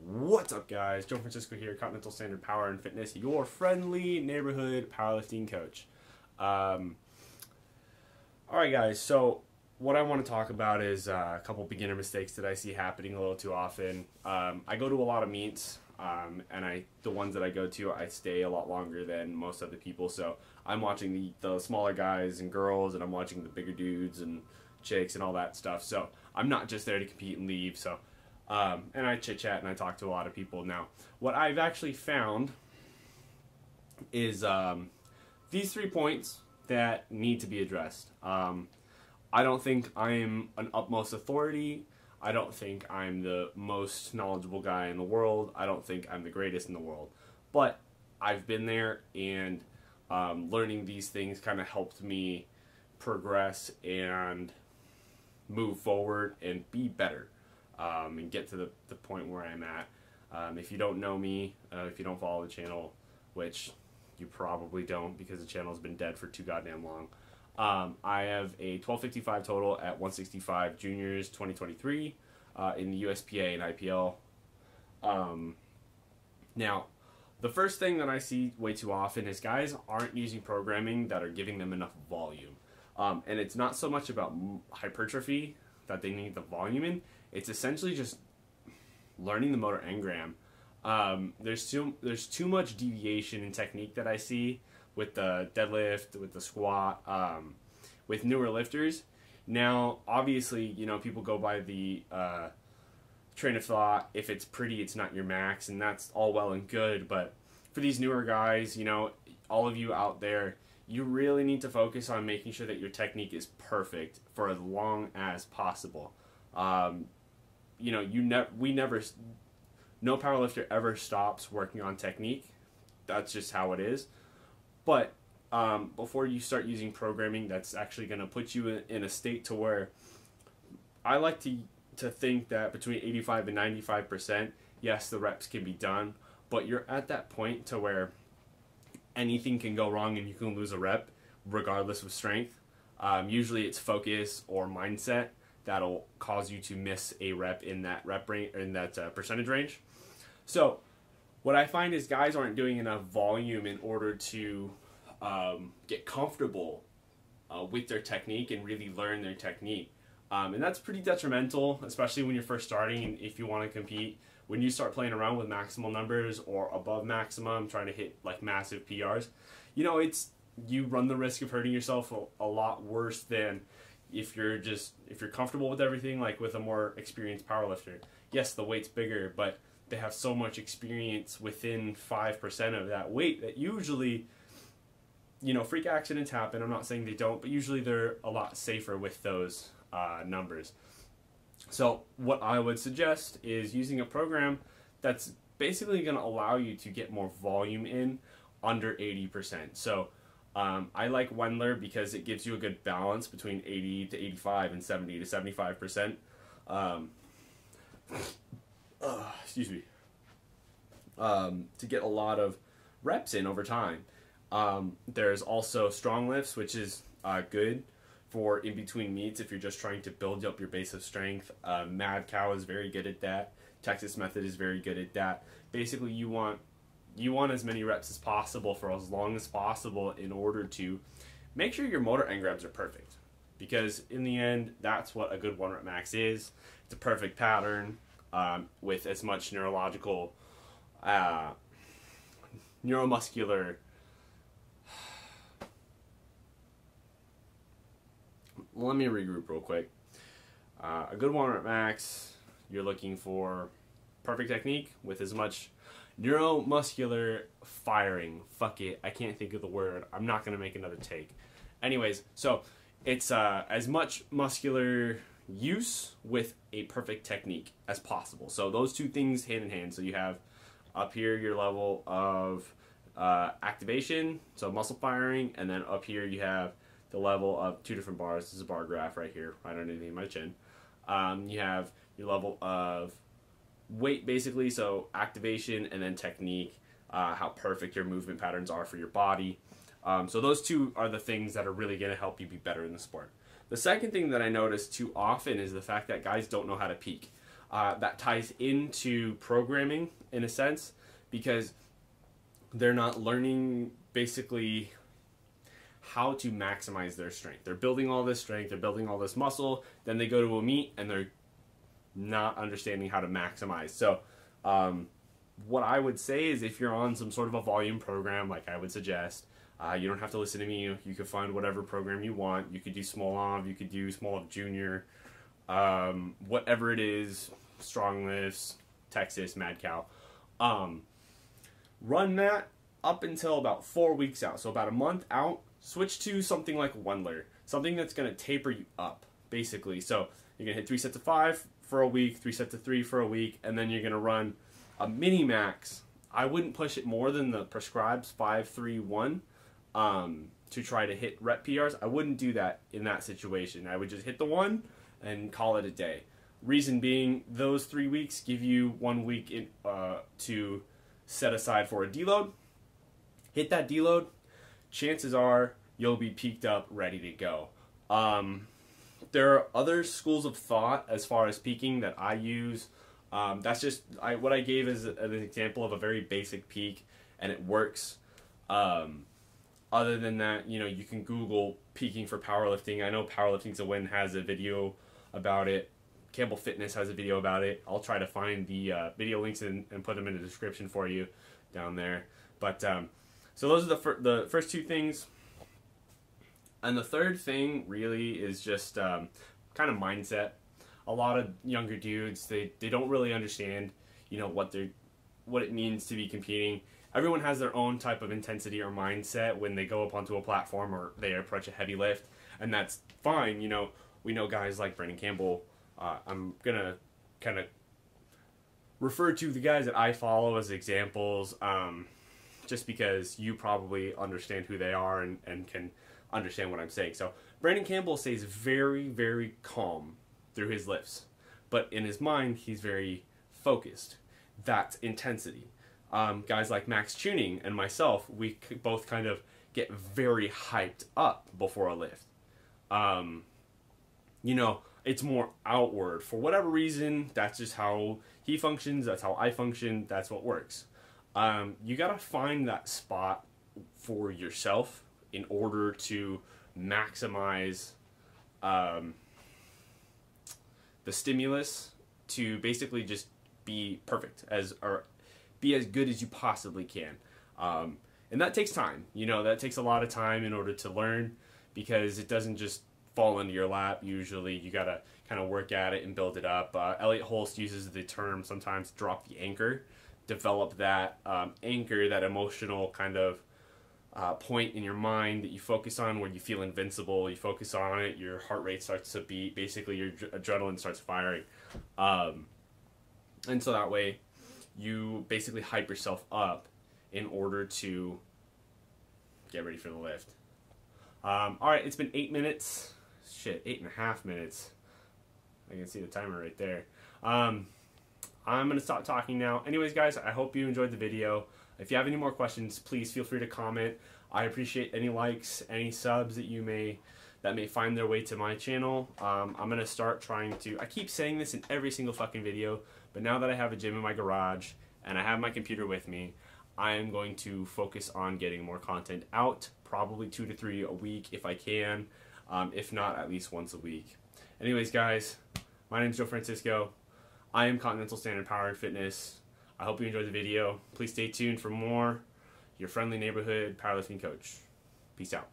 What's up, guys? Joe Francisco here, Continental Standard Power and Fitness, your friendly neighborhood powerlifting coach. Alright, guys, so what I want to talk about is a couple beginner mistakes that I see happening a little too often. I go to a lot of meets, and the ones that I go to, I stay a lot longer than most other people, so I'm watching the smaller guys and girls, and I'm watching the bigger dudes and chicks and all that stuff, so I'm not just there to compete and leave, so and I chit-chat and I talk to a lot of people. Now, what I've actually found is these 3 points that need to be addressed. I don't think I'm an utmost authority. I don't think I'm the most knowledgeable guy in the world. I don't think I'm the greatest in the world. But I've been there, and learning these things kind of helped me progress and move forward and be better. And get to the point where I'm at. If you don't know me, if you don't follow the channel, which you probably don't because the channel's been dead for too goddamn long, I have a 1255 total at 165 juniors 2023 in the USPA and IPL. Now, the first thing that I see way too often is guys aren't using programming that are giving them enough volume. And it's not so much about hypertrophy that they need the volume in. It's essentially just learning the motor engram. There's too much deviation in technique that I see with the deadlift, with the squat, with newer lifters. Now, obviously, you know, people go by the train of thought, if it's pretty, it's not your max, and that's all well and good, but for these newer guys, you know, all of you out there, you really need to focus on making sure that your technique is perfect for as long as possible. You know, no powerlifter ever stops working on technique. That's just how it is. But before you start using programming that's actually going to put you in a state to where I like to think that between 85 and 95%, yes, the reps can be done, but you're at that point to where anything can go wrong and you can lose a rep regardless of strength. Usually it's focus or mindset that'll cause you to miss a rep in that rep range, or in that percentage range. So what I find is guys aren't doing enough volume in order to get comfortable with their technique and really learn their technique. And that's pretty detrimental, especially when you're first starting and if you want to compete. When you start playing around with maximal numbers or above maximum, trying to hit like massive PRs, you know, you run the risk of hurting yourself a lot worse than if you're comfortable with everything, like with a more experienced powerlifter. Yes, the weight's bigger, but they have so much experience within 5% of that weight that usually, you know, freak accidents happen. I'm not saying they don't, but usually they're a lot safer with those numbers. So what I would suggest is using a program that's basically going to allow you to get more volume in under 80%. So I like Wendler because it gives you a good balance between 80 to 85 and 70 to 75%. Excuse me. To get a lot of reps in over time. There's also strong lifts, which is good for in between meets if you're just trying to build up your base of strength. Mad Cow is very good at that. Texas Method is very good at that. Basically, you want as many reps as possible for as long as possible in order to make sure your motor engrams are perfect. Because in the end, that's what a good 1 rep max is. It's a perfect pattern with as much neurological, neuromuscular, let me regroup real quick. A good 1 rep max, you're looking for perfect technique with as much neuromuscular firing. Fuck it, I can't think of the word. I'm not going to make another take. Anyways, so it's as much muscular use with a perfect technique as possible. So those two things hand in hand. So you have up here your level of activation, so muscle firing, and then up here you have the level of 2 different bars. This is a bar graph right here, right underneath my chin. You have your level of weight, basically, so activation and then technique, how perfect your movement patterns are for your body. So those two are the things that are really going to help you be better in the sport. The second thing that I notice too often is the fact that guys don't know how to peak. that ties into programming in a sense, because they're not learning basically how to maximize their strength. They're building all this strength, they're building all this muscle, then they go to a meet and they're not understanding how to maximize. So what I would say is, if you're on some sort of a volume program, like I would suggest, you don't have to listen to me. You could find whatever program you want. You could do Smolov, you could do Smolov Junior, whatever it is, Strong Lifts, Texas, Mad Cow. Run that up until about 4 weeks out. So about a month out, switch to something like Wendler, something that's going to taper you up, basically. So you're going to hit 3 sets of 5 for a week, 3 sets of 3 for a week, and then you're going to run a mini max. I wouldn't push it more than the prescribed 5-3-1 to try to hit rep PRs. I wouldn't do that in that situation. I would just hit the 1 and call it a day. Reason being, those 3 weeks give you 1 week to set aside for a deload. Hit that deload, chances are you'll be peaked up, ready to go. There are other schools of thought as far as peaking that I use. That's just what I gave as an example of a very basic peak, and it works. Other than that, you can Google peaking for powerlifting. I know Powerlifting to Win has a video about it. Campbell Fitness has a video about it. I'll try to find the video links and put them in the description for you down there. But so those are the first two things. And the third thing really is just kind of mindset. A lot of younger dudes, they don't really understand, what it means to be competing. Everyone has their own type of intensity or mindset when they go up onto a platform or they approach a heavy lift, and that's fine. We know guys like Brendan Campbell. I'm gonna kind of refer to the guys that I follow as examples, just because you probably understand who they are and can understand what I'm saying. So Brandon Campbell stays very, very calm through his lifts, but in his mind he's very focused. That's intensity. Guys like Max Tuning and myself, we both kind of get very hyped up before a lift. It's more outward. For whatever reason, that's just how he functions, that's how I function, that's what works. You gotta find that spot for yourself in order to maximize the stimulus to basically just be perfect, or be as good as you possibly can. And that takes time. That takes a lot of time in order to learn, because it doesn't just fall into your lap. Usually you gotta kind of work at it and build it up. Elliot Holst uses the term sometimes, drop the anchor. Develop that anchor, that emotional kind of point in your mind that you focus on, where you feel invincible. You focus on it, your heart rate starts to beat, basically your adrenaline starts firing. And so that way you basically hype yourself up in order to get ready for the lift. Alright, it's been 8 minutes. Shit, 8.5 minutes. I can see the timer right there. I'm going to stop talking now. Anyways, guys, I hope you enjoyed the video. If you have any more questions, please feel free to comment. I appreciate any likes, any subs that may find their way to my channel. I'm going to start trying to... I keep saying this in every single fucking video, but now that I have a gym in my garage and I have my computer with me, I am going to focus on getting more content out, probably 2 to 3 a week if I can, if not at least once a week. Anyways, guys, my name is Joe Francisco. I am Continental Standard Power and Fitness. I hope you enjoyed the video. Please stay tuned for more. Your friendly neighborhood powerlifting coach. Peace out.